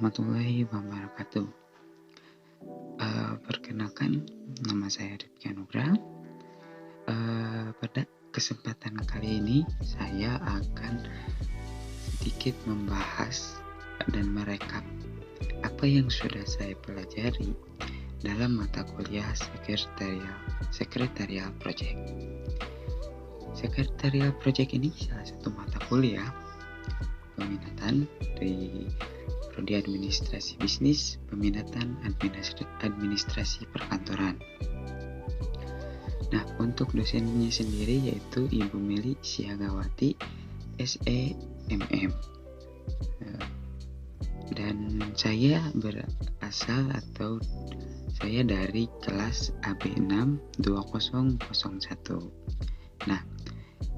warahmatullahi wabarakatuh. Perkenalkan, nama saya Rifki Anugrah. Pada kesempatan kali ini saya akan sedikit membahas dan merekap apa yang sudah saya pelajari dalam mata kuliah Secretarial Project. Secretarial Project ini salah satu mata kuliah peminatan dari Prodi Administrasi Bisnis, Peminatan Administrasi Perkantoran. Nah, untuk dosennya sendiri yaitu Ibu Meli Siagawati, SEMM. Dan saya berasal atau saya dari kelas AB6 2001. Nah,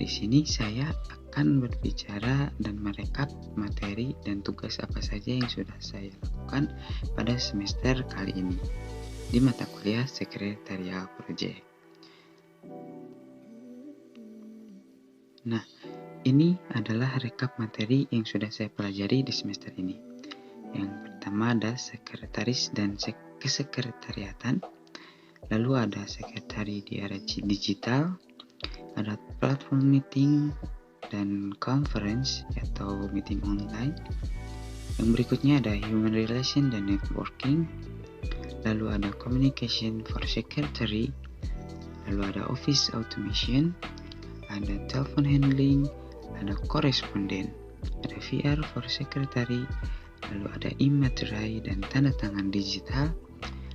di sini saya akan berbicara dan merekap materi dan tugas apa saja yang sudah saya lakukan pada semester kali ini di mata kuliah Secretarial Project. Nah, ini adalah rekap materi yang sudah saya pelajari di semester ini. Yang pertama ada sekretaris dan kesekretariatan, lalu ada sekretari di era digital, ada platform meeting dan conference atau meeting online. Yang berikutnya ada human relation dan networking, lalu ada communication for secretary, lalu ada office automation, ada telephone handling, ada correspondent, ada VR for secretary, lalu ada e-materai dan tanda tangan digital.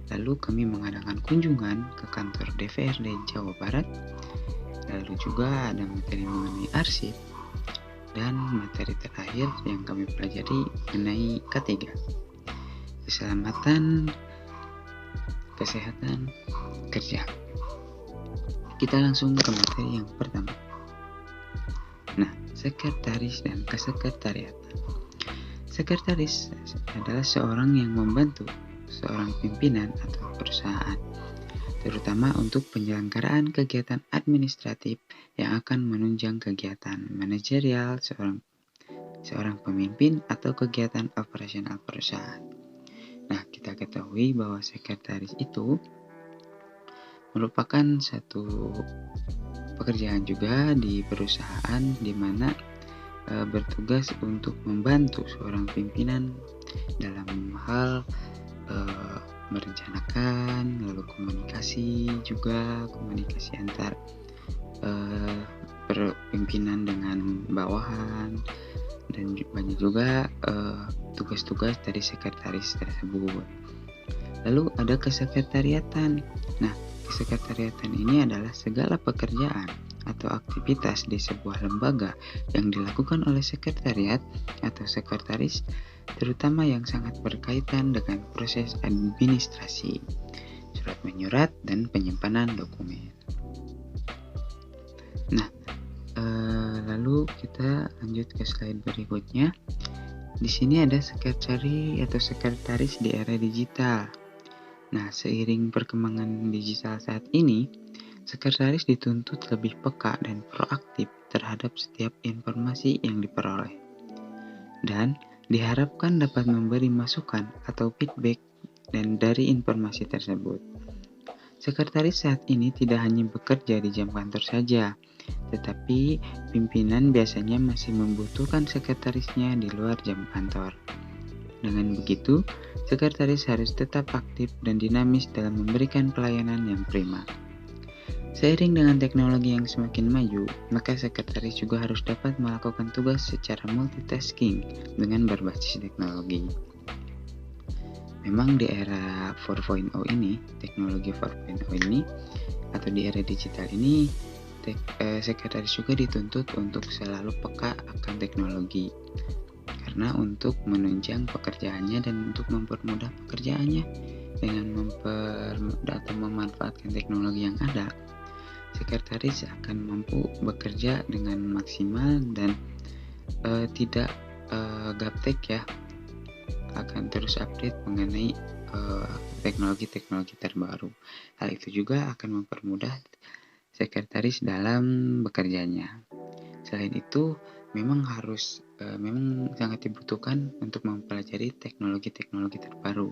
Lalu kami mengadakan kunjungan ke kantor DPRD Jawa Barat. Lalu juga ada materi mengenai arsip dan materi terakhir yang kami pelajari mengenai K3, keselamatan, kesehatan kerja. Kita langsung ke materi yang pertama. Nah, sekretaris dan kesekretariatan. Sekretaris adalah seorang yang membantu seorang pimpinan atau perusahaan, terutama untuk penyelenggaraan kegiatan administratif yang akan menunjang kegiatan manajerial seorang pemimpin atau kegiatan operasional perusahaan. Nah, kita ketahui bahwa sekretaris itu merupakan satu pekerjaan juga di perusahaan di mana bertugas untuk membantu seorang pimpinan dalam hal merencanakan, lalu komunikasi antar pimpinan dengan bawahan, dan banyak juga tugas-tugas dari sekretaris tersebut. Lalu ada kesekretariatan. Nah, kesekretariatan ini adalah segala pekerjaan atau aktivitas di sebuah lembaga yang dilakukan oleh sekretariat atau sekretaris, terutama yang sangat berkaitan dengan proses administrasi, surat menyurat, dan penyimpanan dokumen. Nah, lalu kita lanjut ke slide berikutnya. Di sini ada sekretari atau sekretaris di era digital. Nah, seiring perkembangan digital saat ini, sekretaris dituntut lebih peka dan proaktif terhadap setiap informasi yang diperoleh, dan diharapkan dapat memberi masukan atau feedback dari informasi tersebut. Sekretaris saat ini tidak hanya bekerja di jam kantor saja, tetapi pimpinan biasanya masih membutuhkan sekretarisnya di luar jam kantor. Dengan begitu, sekretaris harus tetap aktif dan dinamis dalam memberikan pelayanan yang prima. Seiring dengan teknologi yang semakin maju, maka sekretaris juga harus dapat melakukan tugas secara multitasking dengan berbasis teknologi. Memang di era 4.0 ini, teknologi 4.0 ini, atau di era digital ini, sekretaris juga dituntut untuk selalu peka akan teknologi. Karena untuk menunjang pekerjaannya dan untuk mempermudah pekerjaannya dengan atau memanfaatkan teknologi yang ada, sekretaris akan mampu bekerja dengan maksimal dan tidak gaptek ya, akan terus update mengenai teknologi-teknologi terbaru. Hal itu juga akan mempermudah sekretaris dalam bekerjanya. Selain itu, memang sangat dibutuhkan untuk mempelajari teknologi-teknologi terbaru.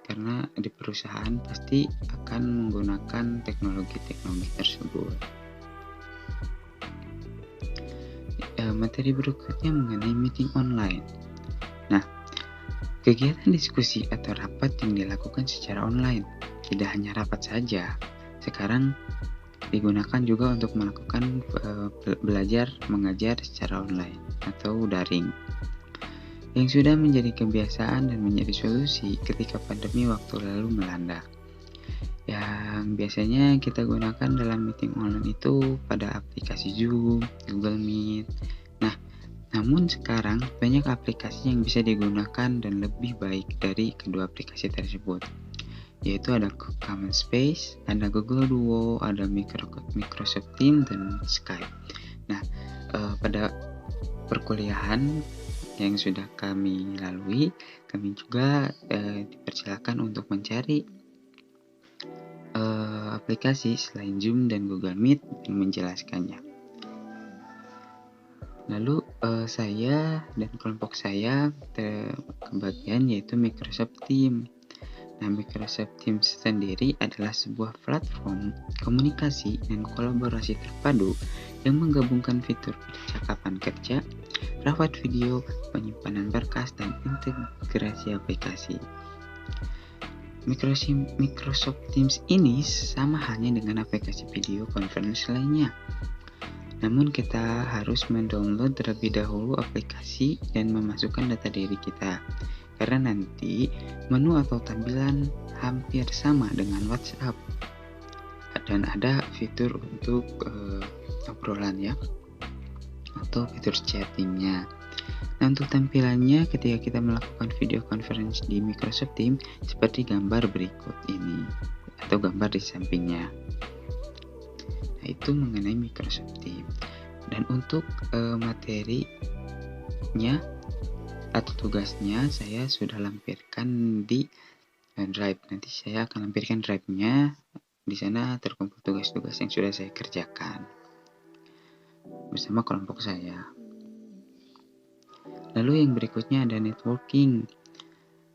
Karena di perusahaan pasti akan menggunakan teknologi-teknologi tersebut. Materi berikutnya mengenai meeting online. Nah, kegiatan diskusi atau rapat yang dilakukan secara online, tidak hanya rapat saja. Sekarang digunakan juga untuk melakukan belajar mengajar secara online atau daring, yang sudah menjadi kebiasaan dan menjadi solusi ketika pandemi waktu lalu melanda. Yang biasanya kita gunakan dalam meeting online itu pada aplikasi Zoom, Google Meet. Nah, namun sekarang banyak aplikasi yang bisa digunakan dan lebih baik dari kedua aplikasi tersebut, yaitu ada Common Space, ada Google Duo, ada Microsoft Teams, dan Skype. Nah, pada perkuliahan yang sudah kami lalui, kami juga dipersilakan untuk mencari aplikasi selain Zoom dan Google Meet yang menjelaskannya. Lalu saya dan kelompok saya kebagian yaitu Microsoft Teams. Nah, Microsoft Teams sendiri adalah sebuah platform komunikasi dan kolaborasi terpadu yang menggabungkan fitur percakapan kerja, rapat video, penyimpanan berkas, dan integrasi aplikasi. Microsoft Teams ini sama halnya dengan aplikasi video conference lainnya. Namun kita harus mendownload terlebih dahulu aplikasi dan memasukkan data diri kita. Karena nanti menu atau tampilan hampir sama dengan WhatsApp, dan ada fitur untuk obrolan ya, atau fitur chattingnya. Nah, untuk tampilannya ketika kita melakukan video conference di Microsoft Teams seperti gambar berikut ini atau gambar di sampingnya. Nah, itu mengenai Microsoft Teams. Dan untuk materinya atau tugasnya saya sudah lampirkan di Drive. Nanti saya akan lampirkan Drive-nya. Di sana terkumpul tugas-tugas yang sudah saya kerjakan bersama kelompok saya. Lalu yang berikutnya ada networking.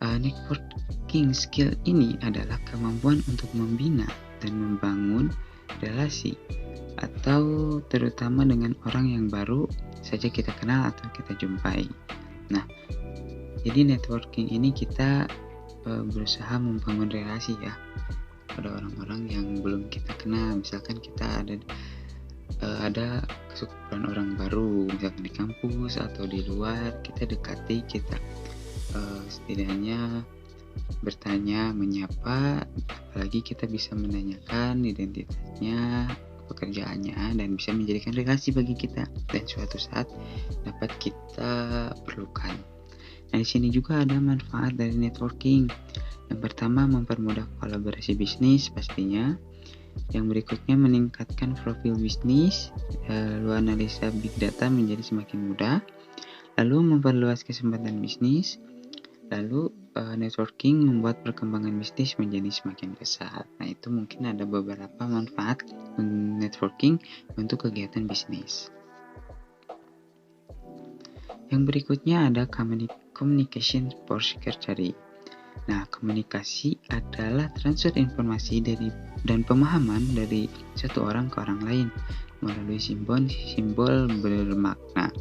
Networking skill ini adalah kemampuan untuk membina dan membangun relasi atau terutama dengan orang yang baru saja kita kenal atau kita jumpai. Nah, jadi networking ini kita berusaha membangun relasi ya pada orang-orang yang belum kita kenal. Misalkan kita ada kesukaan orang baru, misalkan di kampus atau di luar, kita dekati, kita setidaknya bertanya, menyapa, apalagi kita bisa menanyakan identitasnya, pekerjaannya, dan bisa menjadikan relasi bagi kita dan suatu saat dapat kita perlukan. Nah, di sini juga ada manfaat dari networking. Yang pertama, mempermudah kolaborasi bisnis pastinya. Yang berikutnya, meningkatkan profil bisnis. Lalu analisa big data menjadi semakin mudah. Lalu memperluas kesempatan bisnis. Lalu networking membuat perkembangan bisnis menjadi semakin besar. Nah, itu mungkin ada beberapa manfaat networking untuk kegiatan bisnis. Yang berikutnya ada communication for secretary. Nah, komunikasi adalah transfer informasi dan pemahaman dari satu orang ke orang lain melalui simbol bermakna.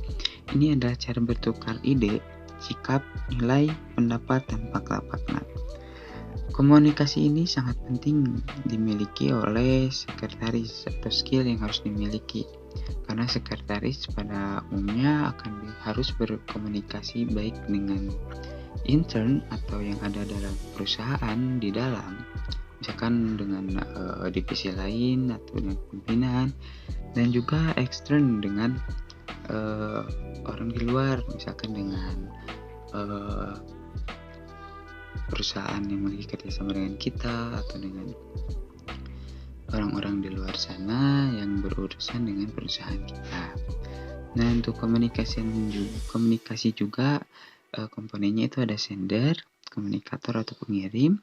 Ini adalah cara bertukar ide, sikap, nilai, pendapat tanpa makna. Komunikasi ini sangat penting dimiliki oleh sekretaris atau skill yang harus dimiliki. Karena sekretaris pada umumnya harus berkomunikasi baik dengan intern atau yang ada dalam perusahaan di dalam, misalkan dengan divisi lain atau dengan pimpinan, dan juga ekstern dengan orang di luar, misalkan dengan perusahaan yang memiliki kerjasama dengan kita atau dengan orang-orang di luar sana yang berurusan dengan perusahaan kita. Nah, untuk komunikasi juga komponennya itu ada sender, komunikator atau pengirim,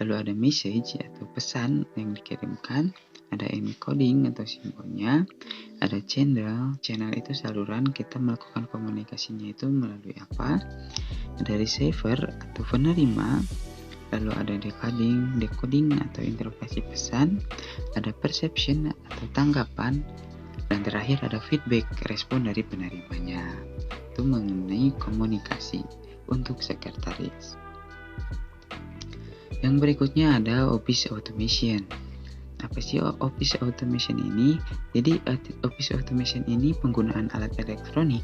lalu ada message atau pesan yang dikirimkan, ada encoding atau simbolnya, ada channel itu saluran kita melakukan komunikasinya itu melalui apa, ada receiver atau penerima, lalu ada decoding atau interpretasi pesan, ada perception atau tanggapan, dan terakhir ada feedback, respon dari penerimanya. Itu mengenai komunikasi untuk sekretaris. Yang berikutnya ada office automation. Apa sih office automation ini? Jadi office automation ini penggunaan alat elektronik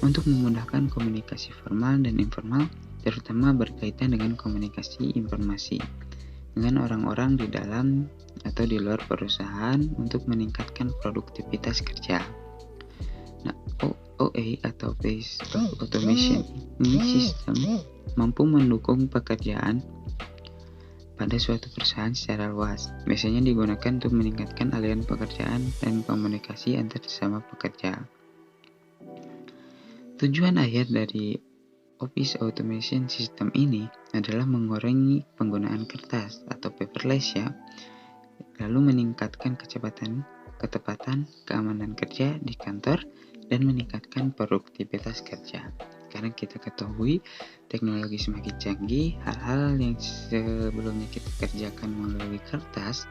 untuk memudahkan komunikasi formal dan informal, terutama berkaitan dengan komunikasi informasi dengan orang-orang di dalam atau di luar perusahaan untuk meningkatkan produktivitas kerja. Nah, OA atau Office Automation ini sistem mampu mendukung pekerjaan pada suatu perusahaan secara luas. Biasanya digunakan untuk meningkatkan aliran pekerjaan dan komunikasi antar sesama pekerja. Tujuan akhir dari Office Automation System ini adalah mengurangi penggunaan kertas atau paperless ya, lalu meningkatkan kecepatan, ketepatan, keamanan kerja di kantor, dan meningkatkan produktivitas kerja. Karena kita ketahui teknologi semakin canggih, hal-hal yang sebelumnya kita kerjakan melalui kertas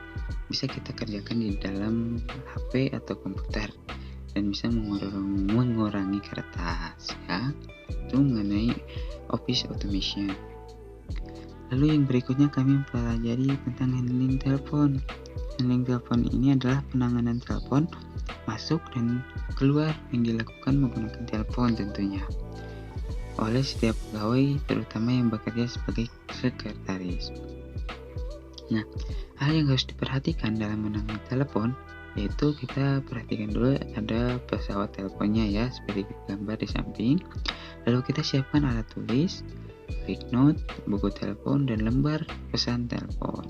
bisa kita kerjakan di dalam HP atau komputer dan bisa mengurangi kertas ya. Itu mengenai Office Automation. Lalu yang berikutnya kami mempelajari tentang handling telepon. Handling telepon ini adalah penanganan telepon masuk dan keluar yang dilakukan menggunakan telepon tentunya oleh setiap pegawai, terutama yang bekerja sebagai sekretaris. Nah, hal yang harus diperhatikan dalam menangani telepon yaitu kita perhatikan dulu ada pesawat teleponnya ya, seperti gambar di samping. Lalu kita siapkan alat tulis, quick note, buku telepon, dan lembar pesan telepon.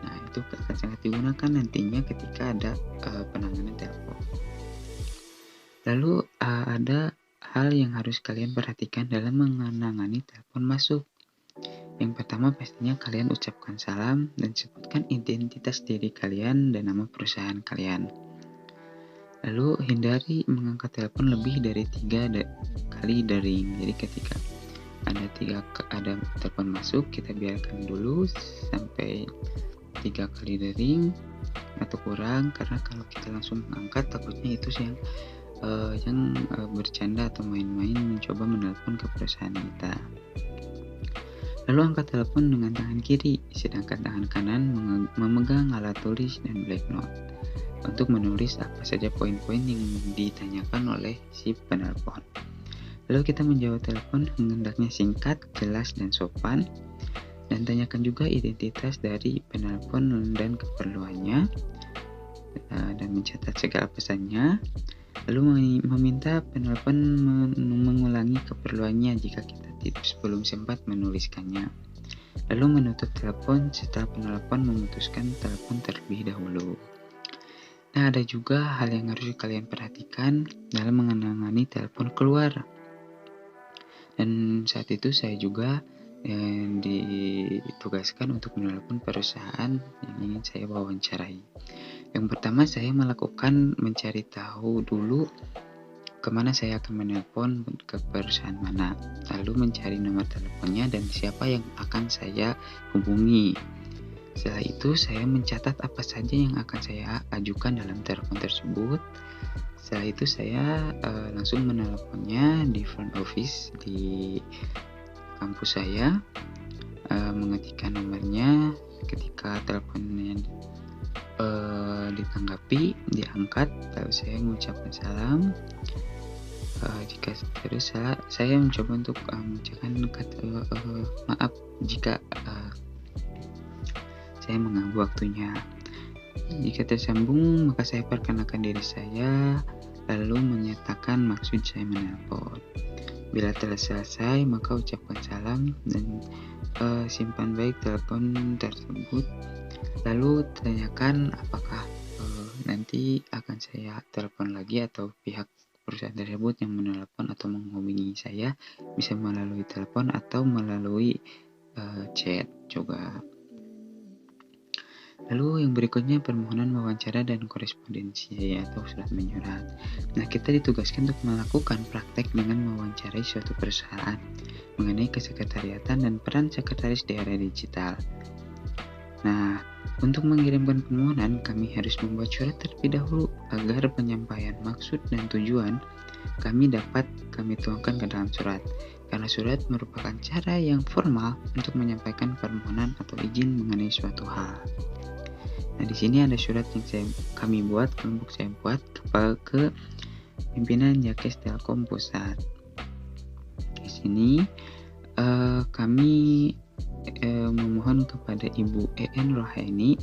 Nah, itu akan sangat digunakan nantinya ketika ada penanganan telepon. Lalu ada hal yang harus kalian perhatikan dalam menangani telepon masuk. Yang pertama pastinya kalian ucapkan salam dan sebutkan identitas diri kalian dan nama perusahaan kalian. Lalu hindari mengangkat telepon lebih dari 3 kali dering. Jadi ketika ada telepon masuk, kita biarkan dulu sampai 3 kali dering atau kurang, karena kalau kita langsung mengangkat takutnya itu yang bercanda atau main-main mencoba menelpon ke perusahaan kita. Lalu angkat telepon dengan tangan kiri, sedangkan tangan kanan memegang alat tulis dan black note untuk menulis apa saja poin-poin yang ditanyakan oleh si penelpon. Lalu kita menjawab telepon hendaknya singkat, jelas, dan sopan, dan tanyakan juga identitas dari penelpon dan keperluannya, dan mencatat segala pesannya. Lalu meminta penelpon mengulangi keperluannya jika kita belum sempat menuliskannya. Lalu menutup telepon setelah penelpon memutuskan telepon terlebih dahulu. Nah, ada juga hal yang harus kalian perhatikan dalam menangani telepon keluar. Dan saat itu saya juga ditugaskan untuk menelpon perusahaan yang ingin saya wawancarai. Yang pertama saya melakukan mencari tahu dulu kemana saya akan menelpon ke perusahaan mana, lalu mencari nomor teleponnya dan siapa yang akan saya hubungi. Setelah itu saya mencatat apa saja yang akan saya ajukan dalam telepon tersebut. Setelah itu saya langsung menelponnya di front office di kampus saya, mengetikkan nomornya. Ketika teleponnya ditanggapi, diangkat, lalu saya mengucapkan salam. Jika terus saya mencoba untuk mengucapkan maaf jika saya mengganggu waktunya. Jika tersambung, maka saya perkenalkan diri saya, lalu menyatakan maksud saya menelpon. Bila telah selesai, maka ucapkan salam dan simpan baik telepon tersebut. Lalu tanyakan apakah nanti akan saya telepon lagi atau pihak perusahaan tersebut yang menelepon atau menghubungi saya bisa melalui telepon atau melalui chat juga. Lalu yang berikutnya permohonan wawancara dan korespondensi atau surat menyurat. Nah, kita ditugaskan untuk melakukan praktek dengan mewawancarai suatu perusahaan mengenai kesekretariatan dan peran sekretaris di era digital. Nah, untuk mengirimkan permohonan, kami harus membuat surat terlebih dahulu agar penyampaian maksud dan tujuan kami dapat kami tuangkan ke dalam surat. Karena surat merupakan cara yang formal untuk menyampaikan permohonan atau izin mengenai suatu hal. Nah, di sini ada surat yang kelompok saya buat ke pimpinan Jakes Telkom Pusat. Di sini kami memohon kepada Ibu EN Rohaini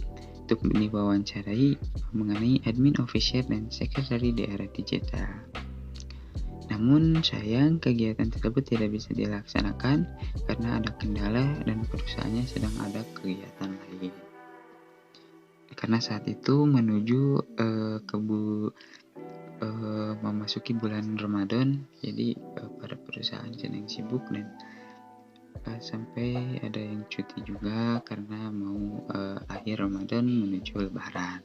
untuk diwawancarai mengenai admin officer dan sekretari di era digital. Namun sayang kegiatan tersebut tidak bisa dilaksanakan karena ada kendala dan perusahaannya sedang ada kegiatan lain. Karena saat itu menuju memasuki bulan Ramadan, jadi para perusahaan sedang sibuk dan sampai ada yang cuti juga karena mau akhir Ramadan menuju Lebaran.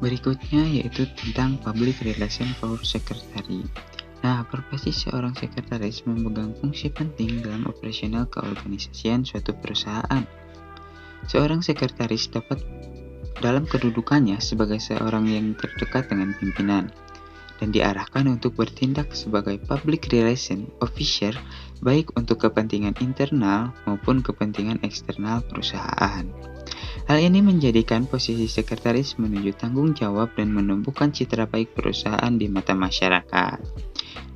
Berikutnya yaitu tentang Public Relation for Secretary. Nah, profesi seorang sekretaris memegang fungsi penting dalam operasional keorganisasian suatu perusahaan. Seorang sekretaris dapat dalam kedudukannya sebagai seorang yang terdekat dengan pimpinan dan diarahkan untuk bertindak sebagai public relation officer baik untuk kepentingan internal maupun kepentingan eksternal perusahaan. Hal ini menjadikan posisi sekretaris menuju tanggung jawab dan menumbuhkan citra baik perusahaan di mata masyarakat.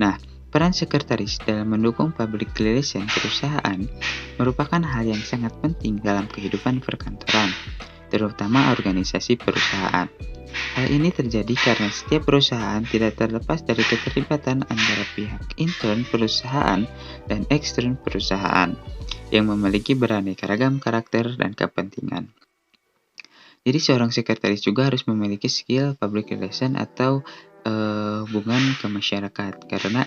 Nah, peran sekretaris dalam mendukung public relation perusahaan merupakan hal yang sangat penting dalam kehidupan perkantoran, terutama organisasi perusahaan. Hal ini terjadi karena setiap perusahaan tidak terlepas dari keterlibatan antara pihak intern perusahaan dan ekstern perusahaan yang memiliki beraneka ragam karakter dan kepentingan. Jadi seorang sekretaris juga harus memiliki skill public relation atau hubungan ke masyarakat, karena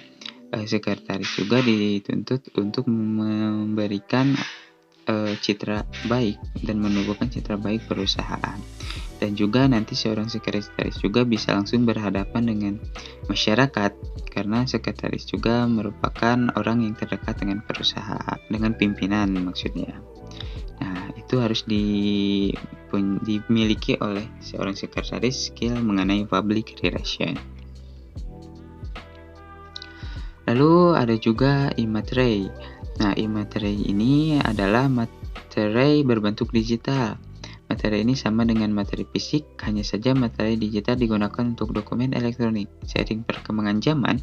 sekretaris juga dituntut untuk memberikan citra baik dan menumbuhkan citra baik perusahaan. Dan juga nanti seorang sekretaris juga bisa langsung berhadapan dengan masyarakat, karena sekretaris juga merupakan orang yang terdekat dengan perusahaan, dengan pimpinan maksudnya. Nah, itu harus dimiliki oleh seorang sekretaris skill mengenai public relation. Lalu ada juga e-materai. Nah, e-materai ini adalah materai berbentuk digital. Materi ini sama dengan materi fisik, hanya saja materi digital digunakan untuk dokumen elektronik. Seiring perkembangan zaman,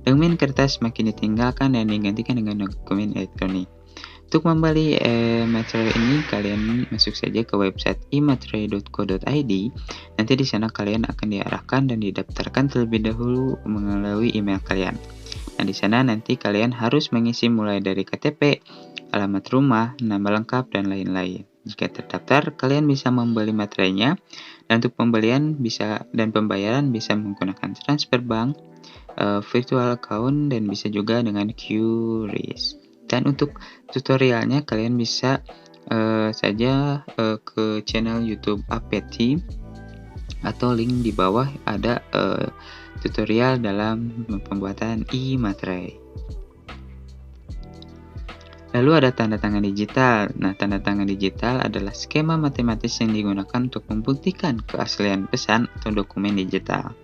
dokumen kertas makin ditinggalkan dan digantikan dengan dokumen elektronik. Untuk membeli materi ini, kalian masuk saja ke website e-materai.co.id. Nanti di sana kalian akan diarahkan dan didaftarkan terlebih dahulu melalui email kalian. Nah, di sana nanti kalian harus mengisi mulai dari KTP, alamat rumah, nama lengkap, dan lain-lain. Jika terdaftar, kalian bisa membeli materinya, dan untuk pembelian dan pembayaran bisa menggunakan transfer bank, virtual account, dan bisa juga dengan QRIS. Dan untuk tutorialnya kalian bisa saja ke channel YouTube Apeti, atau link di bawah ada tutorial dalam pembuatan e-materai. Lalu ada tanda tangan digital. Nah, tanda tangan digital adalah skema matematis yang digunakan untuk membuktikan keaslian pesan atau dokumen digital.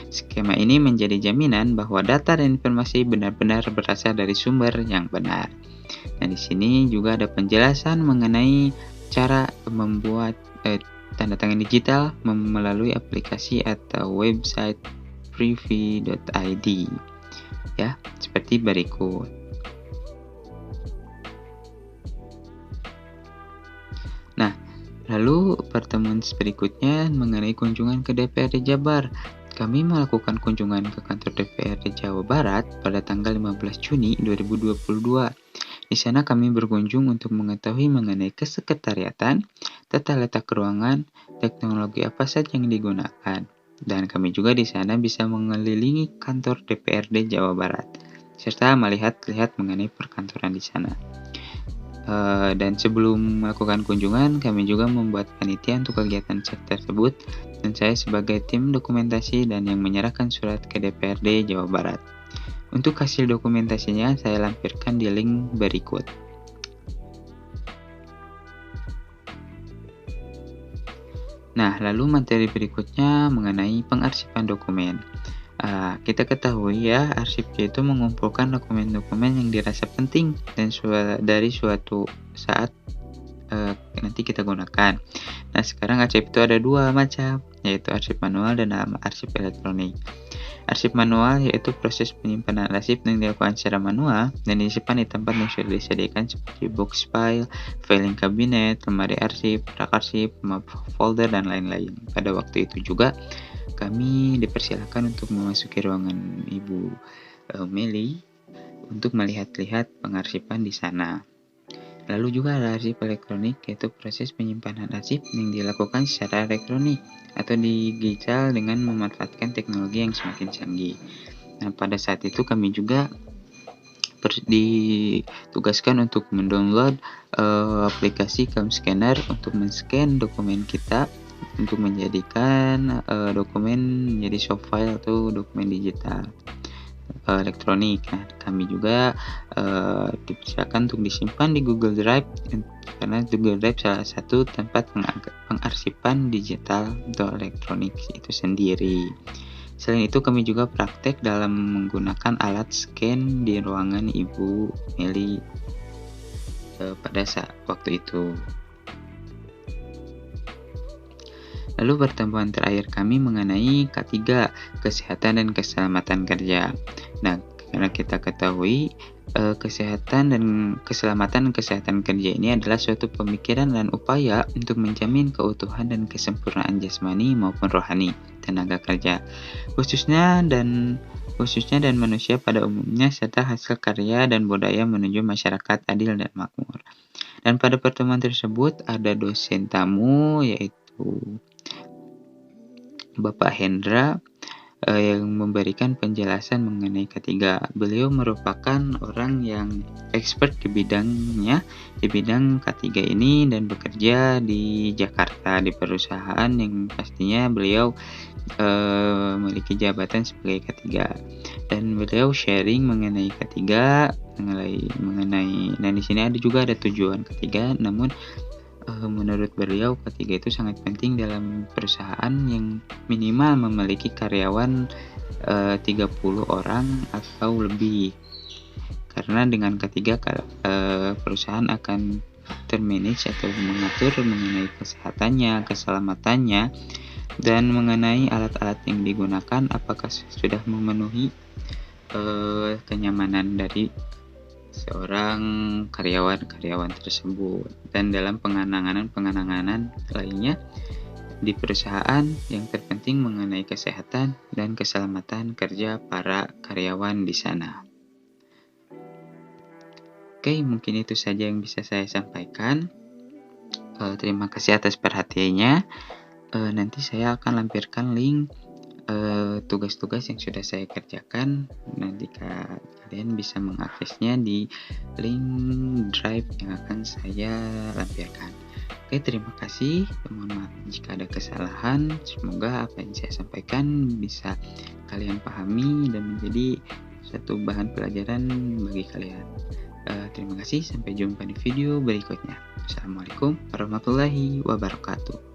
Skema ini menjadi jaminan bahwa data dan informasi benar-benar berasal dari sumber yang benar. Nah, di sini juga ada penjelasan mengenai cara membuat tanda tangan digital melalui aplikasi atau website privy.id. Ya, seperti berikut. Nah, lalu pertemuan berikutnya mengenai kunjungan ke DPRD Jabar. Kami melakukan kunjungan ke kantor DPRD Jawa Barat pada tanggal 15 Juni 2022. Di sana kami berkunjung untuk mengetahui mengenai kesekretariatan, tata letak ruangan, teknologi apa saja yang digunakan. Dan kami juga di sana bisa mengelilingi kantor DPRD Jawa Barat, serta melihat mengenai perkantoran di sana. Dan sebelum melakukan kunjungan, kami juga membuat panitia untuk kegiatan cek tersebut, dan saya sebagai tim dokumentasi dan yang menyerahkan surat ke DPRD Jawa Barat. Untuk hasil dokumentasinya saya lampirkan di link berikut. Nah, lalu materi berikutnya mengenai pengarsipan dokumen. Kita ketahui ya, arsip itu mengumpulkan dokumen-dokumen yang dirasa penting dan dari suatu saat nanti kita gunakan. Nah, sekarang arsip itu ada dua macam, yaitu arsip manual dan arsip elektronik. Arsip manual yaitu proses penyimpanan arsip yang dilakukan secara manual dan disimpan di tempat yang sudah disediakan seperti box file, filing cabinet, lemari arsip, rak arsip, map folder, dan lain-lain. Pada waktu itu juga kami dipersilakan untuk memasuki ruangan Ibu Meli untuk melihat-lihat pengarsipan di sana. Lalu juga ada arsip elektronik, yaitu proses penyimpanan arsip yang dilakukan secara elektronik atau digital dengan memanfaatkan teknologi yang semakin canggih. Nah, pada saat itu kami juga ditugaskan untuk mendownload aplikasi CAM Scanner untuk men-scan dokumen kita untuk menjadikan dokumen menjadi soft file atau dokumen digital elektronik. Nah, kami juga dipersilakan untuk disimpan di Google Drive, karena Google Drive salah satu tempat pengarsipan digital atau elektronik itu sendiri. Selain itu, kami juga praktek dalam menggunakan alat scan di ruangan Ibu Meli pada saat waktu itu. Lalu pertemuan terakhir kami mengenai K3, kesehatan dan keselamatan kerja. Nah, karena kita ketahui kesehatan dan keselamatan kesehatan kerja ini adalah suatu pemikiran dan upaya untuk menjamin keutuhan dan kesempurnaan jasmani maupun rohani tenaga kerja, khususnya dan manusia pada umumnya, serta hasil karya dan budaya menuju masyarakat adil dan makmur. Dan pada pertemuan tersebut ada dosen tamu, yaitu Bapak Hendra, yang memberikan penjelasan mengenai K3. Beliau merupakan orang yang expert di bidangnya, di bidang K3 ini, dan bekerja di Jakarta di perusahaan yang pastinya beliau memiliki jabatan sebagai K3. Dan beliau sharing mengenai K3, mengenai dan di sini ada tujuan K3, namun menurut beliau K3 itu sangat penting dalam perusahaan yang minimal memiliki karyawan 30 orang atau lebih, karena dengan K3 perusahaan akan termanage atau mengatur mengenai kesehatannya, keselamatannya, dan mengenai alat-alat yang digunakan apakah sudah memenuhi kenyamanan dari seorang karyawan tersebut. Dan dalam penanganan lainnya di perusahaan, yang terpenting mengenai kesehatan dan keselamatan kerja para karyawan di sana. Oke, mungkin itu saja yang bisa saya sampaikan. Terima kasih atas perhatiannya. Nanti saya akan lampirkan link tugas-tugas yang sudah saya kerjakan. Nanti kalian bisa mengaksesnya di link drive yang akan saya lampirkan. Oke, terima kasih. Mohon maaf jika ada kesalahan. Semoga apa yang saya sampaikan bisa kalian pahami dan menjadi satu bahan pelajaran bagi kalian. Terima kasih. Sampai jumpa di video berikutnya. Assalamualaikum warahmatullahi wabarakatuh.